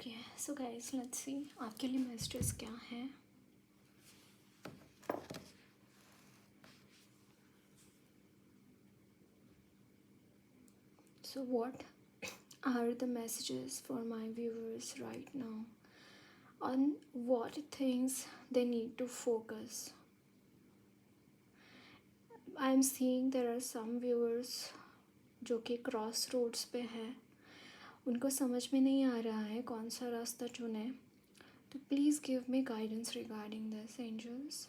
Okay so guys let's see आपके लिए messages क्या हैं. So what are the messages for my viewers right now on what things they need to focus? I'm seeing there are some viewers जो कि cross roads पे हैं, उनको समझ में नहीं आ रहा है कौन सा रास्ता चुने. तो please give me guidance regarding this angels.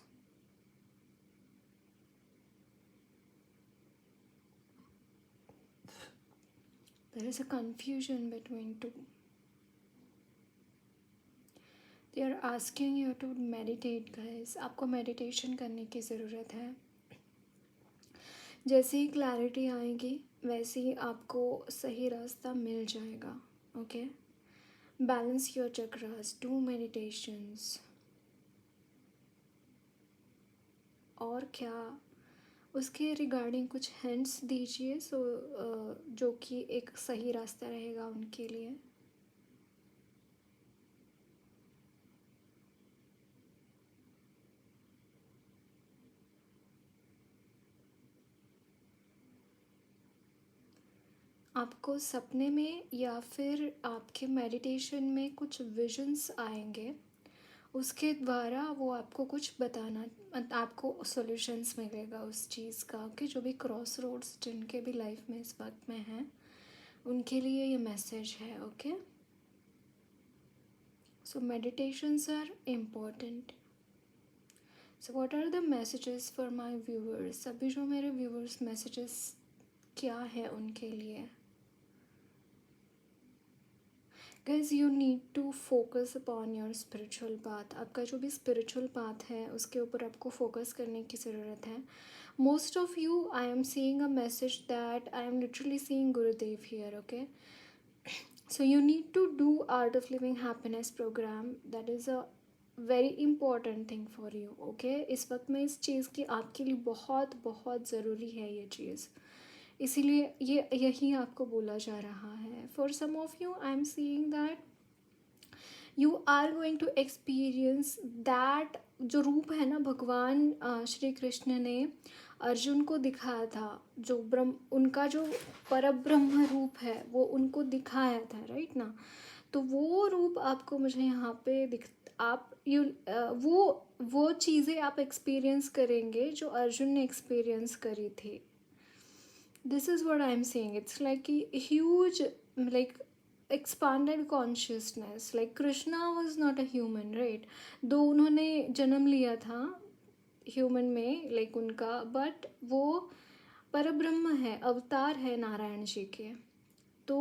There is a confusion between two. They are asking you to meditate guys. आपको meditation करने की ज़रूरत है. जैसे ही क्लैरिटी आएगी वैसे ही आपको सही रास्ता मिल जाएगा. Okay, balance your chakras, do meditations. और क्या उसके रिगार्डिंग कुछ हिंट्स दीजिए जो कि एक सही रास्ता रहेगा उनके लिए. आपको सपने में या फिर आपके मेडिटेशन में कुछ विजन्स आएंगे, उसके द्वारा वो आपको कुछ बताना, आपको सॉल्यूशंस मिलेगा उस चीज़ का कि जो भी क्रॉस रोड्स जिनके भी लाइफ में इस वक्त में हैं उनके लिए ये मैसेज है. Okay, so meditations are important. So what are the messages for my viewers? अभी जो मेरे व्यूअर्स मैसेजेस क्या है उनके लिए. Guys you need to focus upon your spiritual path. आपका जो भी स्पिरिचुअल पाथ है उसके ऊपर आपको फोकस करने की ज़रूरत है. Most of you I am seeing a message that I am literally seeing Gurudev here. Okay, so you need to do Art of Living happiness programme. That is a very important thing for you. Okay, इस वक्त में इस चीज़ की आपके लिए बहुत बहुत ज़रूरी है ये चीज़, इसीलिए यही आपको बोला जा रहा है. For some of you I am seeing that you are going to experience that जो रूप है ना भगवान श्री कृष्ण ने अर्जुन को दिखाया था, जो उनका जो परब्रह्म रूप है वो उनको दिखाया था, राइट ना. तो वो रूप आपको मुझे यहाँ पे आप वो चीज़ें आप एक्सपीरियंस करेंगे जो अर्जुन ने एक्सपीरियंस करी थी. This is what I'm saying. It's like a huge, like, expanded consciousness. Like Krishna was not a human, right? दो उन्होंने जन्म लिया था ह्यूमन में, लाइक उनका, बट वो परब्रह्म है, अवतार है नारायण जी के. तो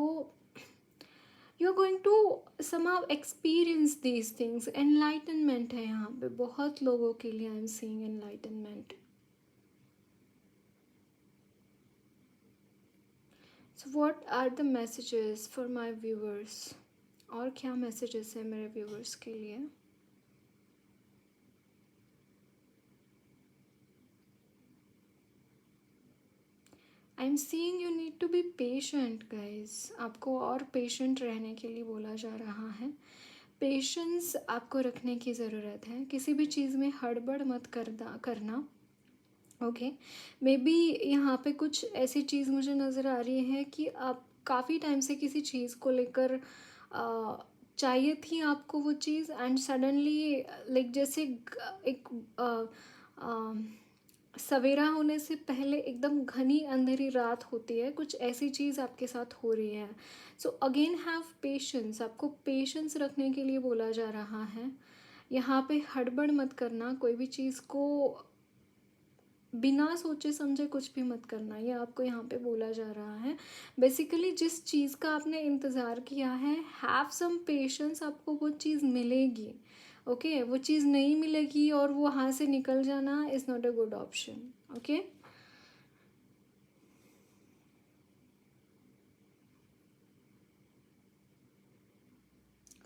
you are going to somehow experience these things. Enlightenment है यहाँ पे बहुत लोगों के लिए. आई am seeing enlightenment. So what are the messages for my viewers? और क्या messages है मेरे viewers के लिए? I'm seeing you need to be patient guys. आपको और patient रहने के लिए बोला जा रहा है. Patience आपको रखने की ज़रूरत है. किसी भी चीज़ में हड़बड़ मत करना. ओके, मे बी यहाँ पे कुछ ऐसी चीज़ मुझे नज़र आ रही है कि आप काफ़ी टाइम से किसी चीज़ को लेकर चाहिए थी आपको वो चीज़, एंड सडनली लाइक जैसे एक सवेरा होने से पहले एकदम घनी अंधेरी रात होती है, कुछ ऐसी चीज़ आपके साथ हो रही है. So again have patience. आपको पेशेंस रखने के लिए बोला जा रहा है. यहाँ पे हड़बड़ मत करना, कोई भी चीज़ को बिना सोचे समझे कुछ भी मत करना, ये आपको यहाँ पे बोला जा रहा है. बेसिकली जिस चीज़ का आपने इंतज़ार किया है, हैव सम पेशेंस, आपको वो चीज़ मिलेगी. ओके, वो चीज़ नहीं मिलेगी और वो वहाँ से निकल जाना is not a good option. Okay,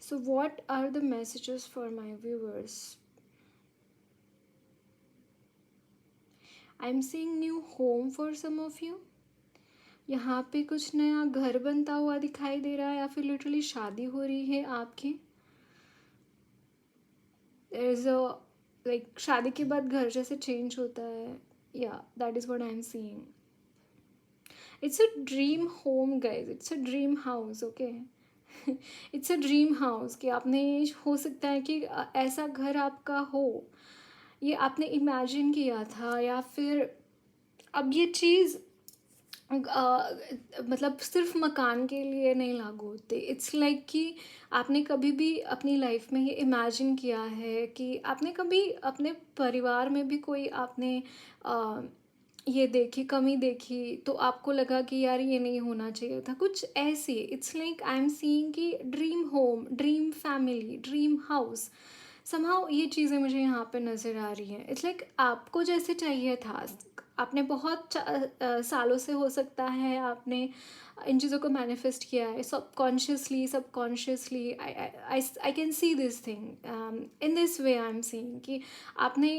so what are the messages for my viewers? I'm seeing new home for some of you. यहाँ पे कुछ नया घर बनता हुआ दिखाई दे रहा है या फिर लिटरली शादी हो रही है आपकी। देयर इज़ अ लाइक शादी के बाद घर जैसे चेंज होता है, या that is what I am seeing. It's a dream home guys, it's a dream house, okay. It's a dream house कि आपने, हो सकता है कि ऐसा घर आपका हो, ये आपने इमेजिन किया था, या फिर अब ये चीज़ मतलब सिर्फ मकान के लिए नहीं लागू होते। इट्स लाइक कि आपने कभी भी अपनी लाइफ में ये इमेजिन किया है कि आपने कभी अपने परिवार में भी कोई आपने अ, ये देखी, कमी देखी, तो आपको लगा कि यार ये नहीं होना चाहिए था, कुछ ऐसी। It's like I am seeing कि dream home, dream family, dream house, somehow ये चीज़ें मुझे यहाँ पे नज़र आ रही हैं। इट्स लाइक आपको जैसे चाहिए था, आपने बहुत सालों से, हो सकता है आपने इन चीज़ों को मैनिफेस्ट किया है subconsciously, subconsciously. I can see this thing in this way. I am seeing कि आपने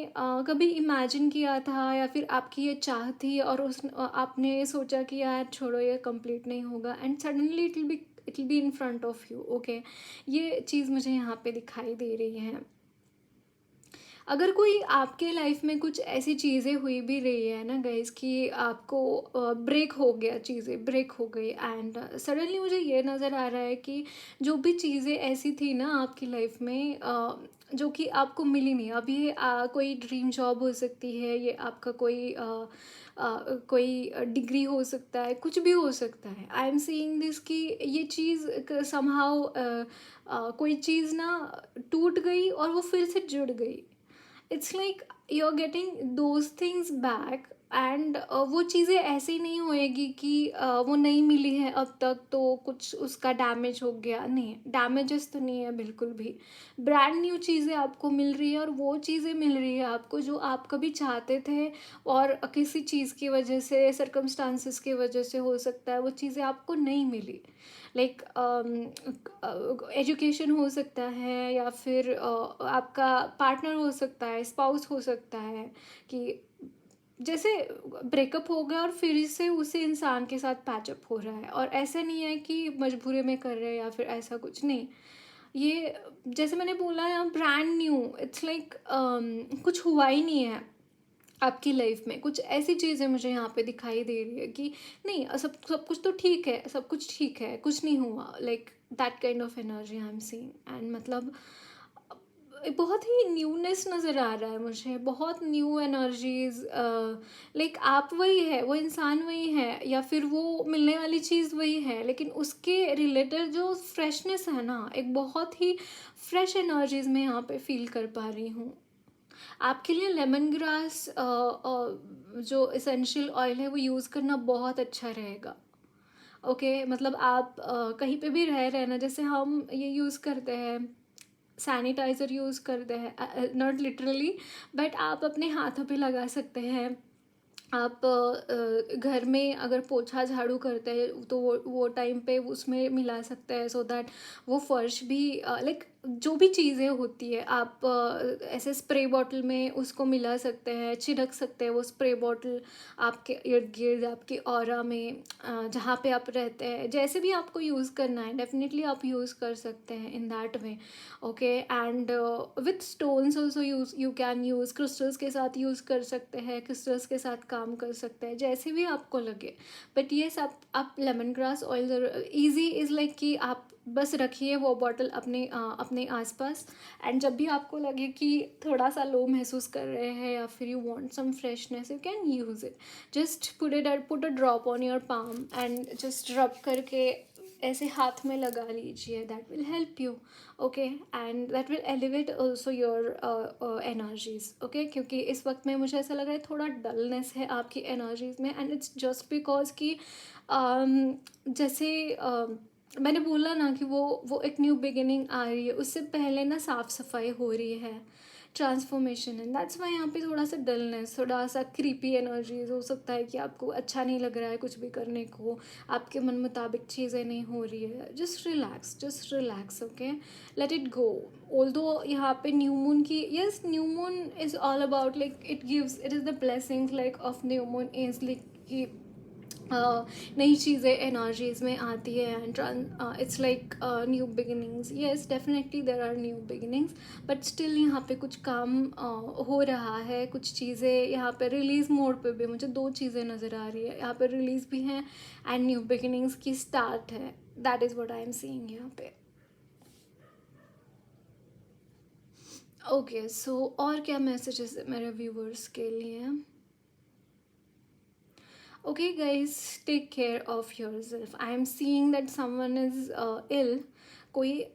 कभी इमेजिन किया था, या फिर आपकी ये चाह थी, और आपने सोचा कि यार छोड़ो ये कंप्लीट नहीं होगा, and suddenly it will be in front of you, okay. ये चीज़ मुझे यहाँ पे दिखाई दे रही है। अगर कोई आपके लाइफ में कुछ ऐसी चीज़ें हुई भी रही है ना गाइज, कि आपको ब्रेक हो गया, चीज़ें ब्रेक हो गई, एंड सडनली मुझे ये नज़र आ रहा है कि जो भी चीज़ें ऐसी थी ना आपकी लाइफ में, जो कि आपको मिली नहीं, अब ये कोई ड्रीम जॉब हो सकती है, ये आपका कोई डिग्री हो सकता है, कुछ भी हो सकता है। आई एम सीइंग दिस कि ये चीज़ समहाउ कोई चीज़ ना टूट गई और वो फिर से जुड़ गई। It's like you are getting those things back, and वो चीज़ें ऐसे ही नहीं होएगी कि वो नहीं मिली है अब तक तो कुछ उसका डैमेज हो गया, नहीं, डैमेजेस तो नहीं है बिल्कुल भी। ब्रांड न्यू चीज़ें आपको मिल रही है, और वो चीज़ें मिल रही है आपको जो आप कभी चाहते थे, और किसी चीज़ की वजह से, सर्कमस्टांसिस की वजह से हो सकता है वो चीज़ें आपको नहीं मिली। लाइक एजुकेशन हो सकता है, या फिर आपका पार्टनर हो सकता है, स्पाउस हो सकता है, कि जैसे ब्रेकअप हो गया और फिर से उसी इंसान के साथ पैचअप हो रहा है, और ऐसा नहीं है कि मजबूरी में कर रहे हैं या फिर ऐसा कुछ नहीं। ये जैसे मैंने बोला ना, ब्रांड न्यू, इट्स लाइक कुछ हुआ ही नहीं है आपकी लाइफ में। कुछ ऐसी चीज़ें मुझे यहाँ पे दिखाई दे रही है कि नहीं, सब सब कुछ तो ठीक है, सब कुछ ठीक है, कुछ नहीं हुआ, like that kind of energy I am seeing. And मतलब बहुत ही न्यूनेस नज़र आ रहा है मुझे, बहुत न्यू एनर्जीज। लाइक आप वही है, वो इंसान वही है, या फिर वो मिलने वाली चीज़ वही है, लेकिन उसके रिलेटेड जो फ्रेशनेस है ना, एक बहुत ही फ्रेश एनर्जीज मैं यहाँ पे फील कर पा रही हूँ। आपके लिए लेमन ग्रास जो इसेंशियल ऑयल है वो यूज़ करना बहुत अच्छा रहेगा, ओके। मतलब आप कहीं पे भी रह रहे हैं ना, जैसे हम ये यूज़ करते हैं, सैनिटाइज़र यूज़ करते हैं, नॉट लिटरली, बट आप अपने हाथों पे लगा सकते हैं। आप घर में अगर पोछा झाड़ू करते हैं तो वो टाइम पे उसमें मिला सकते हैं, सो दैट वो फर्श भी, लाइक जो भी चीज़ें होती है, आप ऐसे स्प्रे बॉटल में उसको मिला सकते हैं, छिड़क सकते हैं वो स्प्रे बॉटल आपके इर्द गिर्द, आपके ऑरा में, जहाँ पे आप रहते हैं, जैसे भी आपको यूज़ करना है, डेफिनेटली आप यूज़ कर सकते हैं in that way, okay. And with stones also you can use, crystals के साथ यूज़ कर सकते हैं, क्रिस्टल्स के साथ काम कर सकते हैं, जैसे भी आपको लगे। बट ये सब आप lemon grass oil easy is like कि आप बस रखिए वो बॉटल अपने आसपास, एंड जब भी आपको लगे कि थोड़ा सा लो महसूस कर रहे हैं, या फिर you want some freshness, you can use it. Just put a drop on your palm and just rub करके ऐसे हाथ में लगा लीजिए, that will help you, okay. And that will elevate also your energies, okay. क्योंकि इस वक्त में मुझे ऐसा लग रहा है थोड़ा डलनेस है आपकी एनर्जीज में, एंड इट्स जस्ट बिकॉज कि जैसे मैंने बोला ना कि वो एक न्यू बिगिनिंग आ रही है, उससे पहले ना साफ़ सफाई हो रही है, ट्रांसफॉर्मेशन है, दैट्स वाई यहाँ पे थोड़ा सा डलनेस, थोड़ा सा क्रीपी एनर्जीज हो सकता है कि आपको अच्छा नहीं लग रहा है कुछ भी करने को, आपके मन मुताबिक चीज़ें नहीं हो रही है। Just relax, okay. Let it go. Although यहाँ पे न्यू मून की, yes, new moon is all about like it is the blessings like of new moon is like कि नई चीज़ें एनर्जीज में आती है and it's like new beginnings. Yes, definitely there are new beginnings, but still यहाँ पे कुछ काम हो रहा है. कुछ चीज़ें यहाँ पे रिलीज मोड पे भी मुझे दो चीज़ें नज़र आ रही है. यहाँ पे रिलीज भी है एंड न्यू बिगिनिंग्स की स्टार्ट है. That is what I am seeing यहाँ पे. ओके, सो और क्या मैसेजेस है मेरे व्यूवर्स के लिए? Okay, guys, take care of yourself. I am seeing that someone is ill. कोई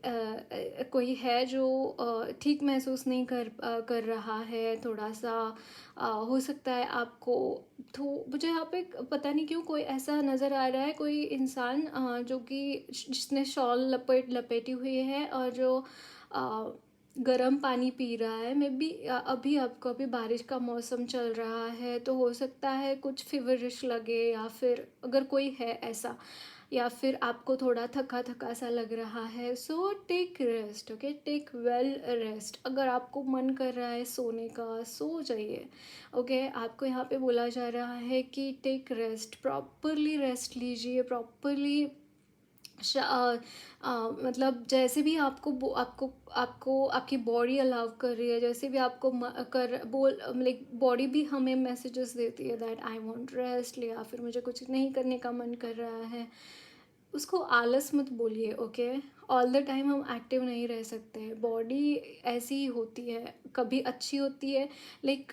कोई है जो ठीक महसूस नहीं कर रहा है. थोड़ा सा हो सकता है आपको. तो मुझे यहाँ पे पता नहीं क्यों कोई ऐसा नज़र आ रहा है. कोई इंसान जो कि जिसने शॉल लपेटी हुई है और जो गर्म पानी पी रहा है. मे बी अभी आपको अभी बारिश का मौसम चल रहा है तो हो सकता है कुछ फीवरिश लगे, या फिर अगर कोई है ऐसा, या फिर आपको थोड़ा थका थका सा लग रहा है. So take rest. Okay, take well rest. अगर आपको मन कर रहा है सोने का, सो जाइए. ओके, आपको यहाँ पे बोला जा रहा है कि टेक रेस्ट, प्रॉपरली रेस्ट लीजिए. प्रॉपरली मतलब जैसे भी आपको आपको आपकी बॉडी अलाउ कर रही है, जैसे भी आपको कर बोल लाइक बॉडी भी हमें मैसेजेस देती है दैट आई वांट रेस्ट, या फिर मुझे कुछ नहीं करने का मन कर रहा है. उसको आलस मत बोलिए. ओके, ऑल द टाइम हम एक्टिव नहीं रह सकते. बॉडी ऐसी ही होती है, कभी अच्छी होती है. लाइक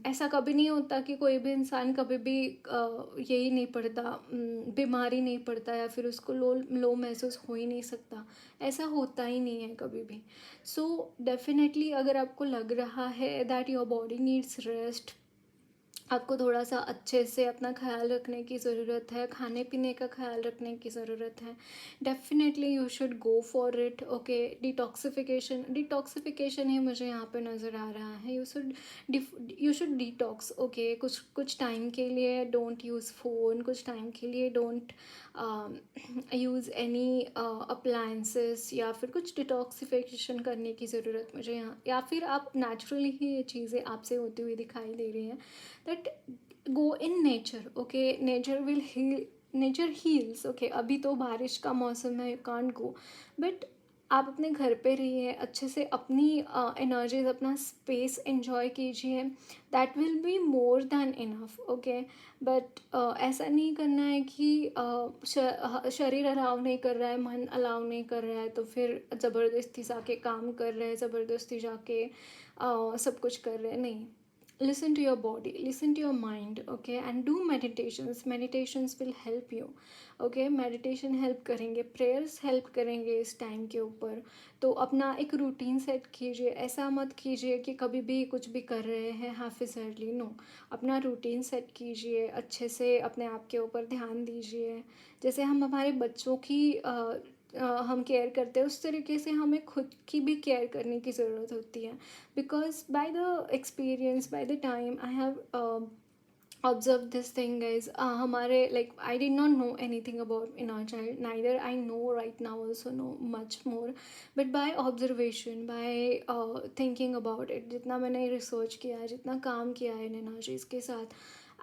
ऐसा कभी नहीं होता कि कोई भी इंसान कभी भी यही नहीं पड़ता, बीमारी नहीं पड़ता, या फिर उसको लो लो महसूस हो ही नहीं सकता. ऐसा होता ही नहीं है कभी भी. सो डेफिनेटली अगर आपको लग रहा है that your body needs rest, आपको थोड़ा सा अच्छे से अपना ख्याल रखने की ज़रूरत है, खाने पीने का ख्याल रखने की ज़रूरत है. Definitely you should go for it. Okay, detoxification ही मुझे यहाँ पे नज़र आ रहा है. You should detox. ओके, कुछ कुछ टाइम के लिए डोंट यूज़ फ़ोन. कुछ टाइम के लिए डोंट यूज़ एनी अप्लायंसेस, या फिर कुछ डिटॉक्सिफिकेशन करने की ज़रूरत मुझे यहाँ, या फिर आप नेचुरली ही ये चीज़ें आपसे होती हुई दिखाई दे रही हैं. That go in nature. Okay, nature will heal. Nature heals. Okay, अभी तो बारिश का मौसम है, यू कांट गो, बट आप अपने घर पे रहिए, अच्छे से अपनी एनर्जीज, अपना स्पेस एंजॉय कीजिए. That will be more than enough. Okay, but ऐसा नहीं करना है कि शरीर अलाउ नहीं कर रहा है, मन अलाउ नहीं कर रहा है, तो फिर ज़बरदस्ती जाके काम कर रहे हैं, ज़बरदस्ती जाके सब कुछ कर रहे हैं. नहीं, listen to your body, listen to your mind. Okay, and do meditations will help you. Okay, meditation help करेंगे, prayers help करेंगे इस टाइम के ऊपर. तो अपना एक रूटीन सेट कीजिए. ऐसा मत कीजिए कि कभी भी कुछ भी कर रहे हैं हाफिजर्ली. नो, अपना रूटीन सेट कीजिए, अच्छे से अपने आप के ऊपर ध्यान दीजिए. जैसे हम हमारे बच्चों की हम केयर करते हैं, उस तरीके से हमें खुद की भी केयर करने की ज़रूरत होती है. because by the experience, by the time I have observed this thing, guys, हमारे like I did not know anything about inner child, neither I know right now also know much more, but by observation, by thinking about it, जितना मैंने research किया है, जितना काम किया है इन energies के साथ,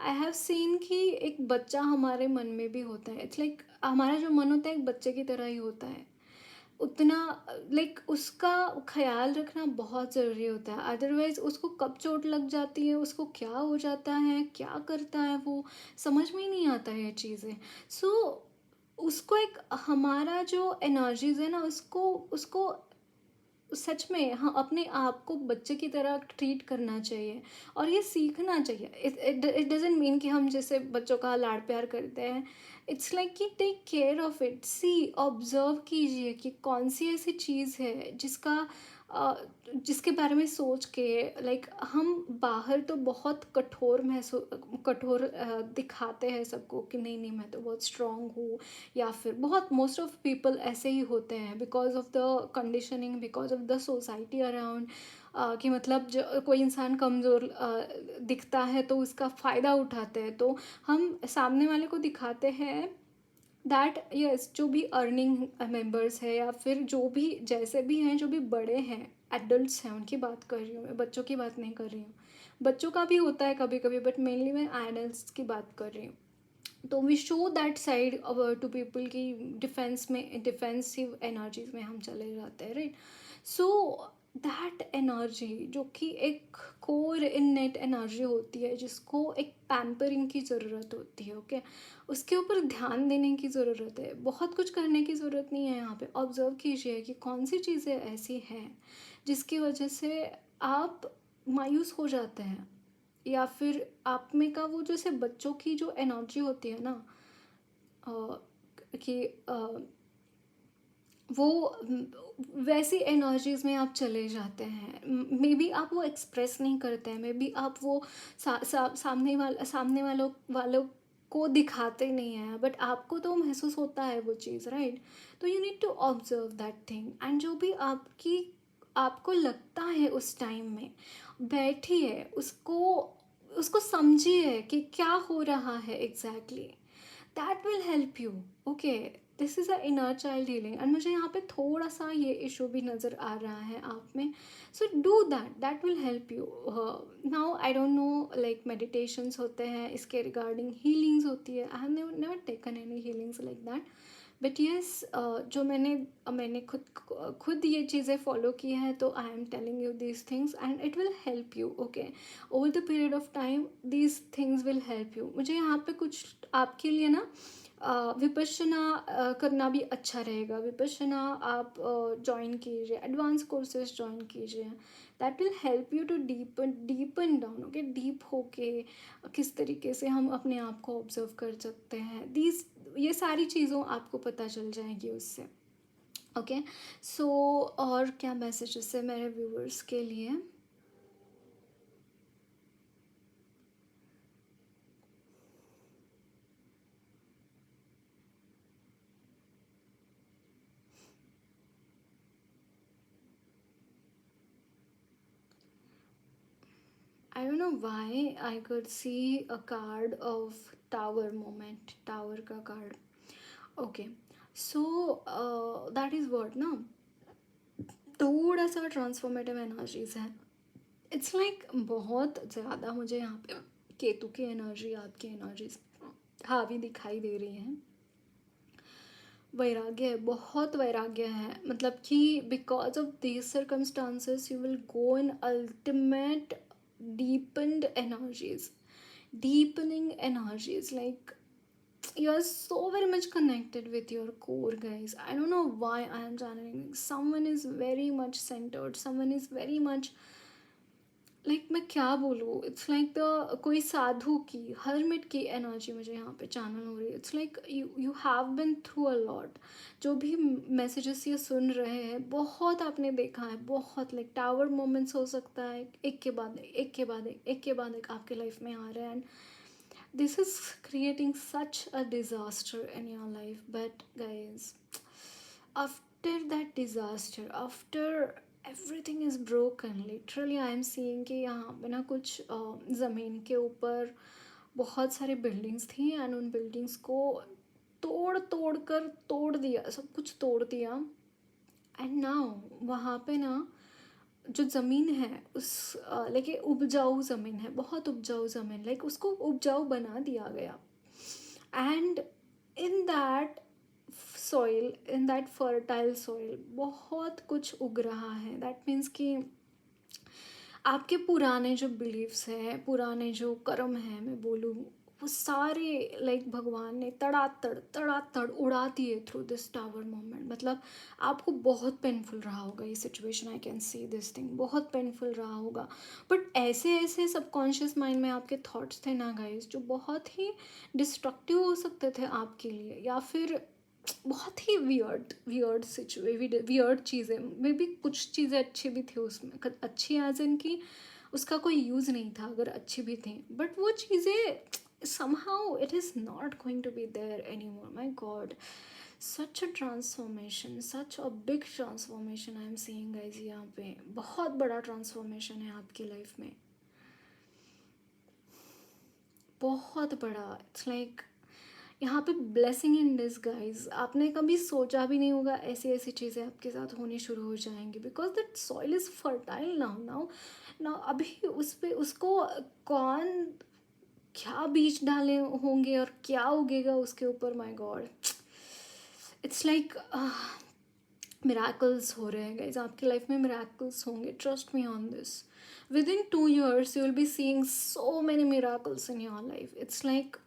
आई हैव सीन कि एक बच्चा हमारे मन में भी होता है. इट्स लाइक हमारा जो मन होता है एक बच्चे की तरह ही होता है. उतना लाइक उसका ख्याल रखना बहुत ज़रूरी होता है. अदरवाइज़ उसको कब चोट लग जाती है, उसको क्या हो जाता है, क्या करता है, वो समझ में ही नहीं आता है ये चीज़ें. सो उसको एक हमारा जो एनर्जीज है ना, उसको उसको सच में हाँ अपने आप को बच्चे की तरह ट्रीट करना चाहिए, और ये सीखना चाहिए. इट डजेंट मीन कि हम जैसे बच्चों का लाड़ प्यार करते हैं. इट्स लाइक कि take care of it. See observe कीजिए कि कौन सी ऐसी चीज़ है जिसके बारे में सोच के लाइक हम बाहर तो बहुत कठोर दिखाते हैं सबको कि नहीं नहीं मैं तो बहुत स्ट्रांग हूँ, या फिर बहुत मोस्ट ऑफ पीपल ऐसे ही होते हैं because of the conditioning, because of the society around. कि मतलब जो कोई इंसान कमज़ोर दिखता है तो उसका फ़ायदा उठाते हैं, तो हम सामने वाले को दिखाते हैं दैट यस जो भी अर्निंग मेंबर्स है, या फिर जो भी जैसे भी हैं, जो भी बड़े हैं, एडल्ट्स हैं, उनकी बात कर रही हूँ मैं, बच्चों की बात नहीं कर रही हूँ. बच्चों का भी होता है कभी कभी, बट मेनली मैं एडल्ट्स की बात कर रही हूँ. तो we show that side to people की डिफेंस में, डिफेंसिव एनर्जीज में हम चले जाते हैं, राइट? सो दैट एनर्जी जो कि एक कोर इननेट एनर्जी होती है, जिसको एक पैम्परिंग की ज़रूरत होती है, ओके? उसके ऊपर ध्यान देने की ज़रूरत है, बहुत कुछ करने की ज़रूरत नहीं है। यहाँ पे ऑब्जर्व कीजिए कि कौन सी चीज़ें ऐसी हैं जिसकी वजह से आप मायूस हो जाते हैं, या फिर आप में का वो जैसे बच्चों की जो एनर्जी होती है ना, अ, कि वो वैसी एनर्जीज में आप चले जाते हैं। मे बी आप वो एक्सप्रेस नहीं करते हैं, मे बी आप वो सामने वालों को दिखाते नहीं हैं, बट आपको तो महसूस होता है वो चीज़, राइट? तो you need to observe that thing, and जो भी आपको लगता है उस टाइम में, बैठिए, उसको उसको समझिए कि क्या हो रहा है exactly. That will help you, okay? This is a inner child healing, and मुझे यहाँ पे थोड़ा सा ये इशू भी नज़र आ रहा है आप में। So do that, that will help you. Now I don't know, like meditations होते हैं इसके रिगार्डिंग, हीलिंग्स होती है। I have never taken any healings like that, but yes, जो मैंने खुद ये चीज़ें फॉलो की हैं, तो I am telling you these things and it will help you, okay? Over the period of time these things will help you. मुझे यहाँ पे कुछ आपके लिए ना विपश्यना करना भी अच्छा रहेगा। विपश्यना आप ज्वाइन कीजिए, एडवांस कोर्सेज ज्वाइन कीजिए। That will help you to deepen down, okay? Deep होके किस तरीके से हम अपने आप को ऑब्जर्व कर सकते हैं, ये सारी चीज़ों आपको पता चल जाएगी उससे, ओके? सो और क्या मैसेजेस है मेरे व्यूअर्स के लिए? I don't know why I could see a card of tower moment, tower का card. Okay, so that is what ना, थोड़ा सा ट्रांसफॉर्मेटिव एनर्जीज है। इट्स लाइक बहुत ज़्यादा मुझे यहाँ पे केतु की एनर्जी, आपकी एनर्जीज हावी दिखाई दे रही है। वैराग्य है, बहुत वैराग्य है, मतलब कि because of these circumstances you will go in ultimate deepened energies, deepening energies, like you are so very much connected with your core, guys. I don't know why I am channeling someone is very much centered, someone is very much, like मैं क्या बोलूँ, it's like the कोई साधु की, hermit की energy मुझे यहाँ पे channel हो रही है। It's like you have been through a lot. जो भी मैसेजेस ये सुन रहे हैं, बहुत आपने देखा है, बहुत लाइक टावर मोमेंट्स हो सकता है, एक के बाद एक के बाद एक के बाद एक आपके लाइफ में आ रहे हैं, and this is creating such a disaster in your life. But guys, after that disaster, after everything is broken, literally I am seeing कि यहाँ पे ना कुछ ज़मीन के ऊपर बहुत सारी बिल्डिंग्स थी, एंड उन बिल्डिंग्स को तोड़ दिया, सब कुछ तोड़ दिया। एंड नाउ वहाँ पे ना जो ज़मीन है, उस लाइक उपजाऊ ज़मीन है, बहुत उपजाऊ ज़मीन, लाइक उसको उपजाऊ बना दिया गया। And in that soil, in that fertile soil बहुत कुछ उग रहा है। दैट मीन्स कि आपके पुराने जो बिलीव्स हैं, पुराने जो कर्म हैं, मैं बोलूँ, वो सारे लाइक भगवान ने तड़ातड़ उड़ा दिए थ्रू दिस टावर मोमेंट। मतलब आपको बहुत पेनफुल रहा होगा ये situation, I can see this thing, बहुत पेनफुल रहा होगा। बट ऐसे ऐसे सबकॉन्शियस माइंड में आपके थॉट्स थे ना गाइज, जो बहुत ही डिस्ट्रक्टिव हो सकते थे आपके लिए, या फिर बहुत ही वियर्ड चीज़ें, मे बी कुछ चीज़ें अच्छी भी थी उसमें, अच्छी एज इन की उसका कोई यूज़ नहीं था, अगर अच्छी भी थी, बट वो चीज़ें somehow it is not going to be there anymore. My god, such a transformation, such a big transformation I am seeing guys। यहाँ पे बहुत बड़ा ट्रांसफॉर्मेशन है आपकी लाइफ में, बहुत बड़ा। इट्स लाइक यहाँ पे ब्लेसिंग इन डिसगाइज। आपने कभी सोचा भी नहीं होगा ऐसी ऐसी चीज़ें आपके साथ होनी शुरू हो जाएंगी, because that soil is fertile now now now. अभी उस पर उसको कौन क्या बीज डाले होंगे और क्या उगेगा उसके ऊपर, my God. It's like miracles हो रहे हैं गाइज, आपकी लाइफ में मिराकल्स होंगे, trust me on this. With in 2 years you will be seeing so many miracles in your life. It's like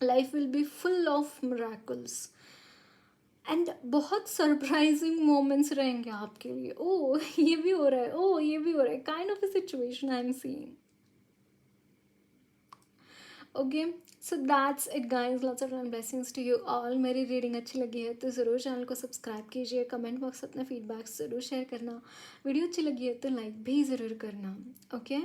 life will be full of miracles and बहुत surprising moments रहेंगे आपके लिए। ओ ये भी हो रहा है, ओ ये भी हो रहा है, kind of a situation I am seeing. Okay, so that's it guys, lots of love blessings to you all. मेरी रीडिंग अच्छी लगी है तो ज़रूर चैनल को सब्सक्राइब कीजिए, कमेंट बॉक्स अपना फीडबैक ज़रूर शेयर करना, वीडियो अच्छी लगी है तो लाइक भी ज़रूर करना। ओके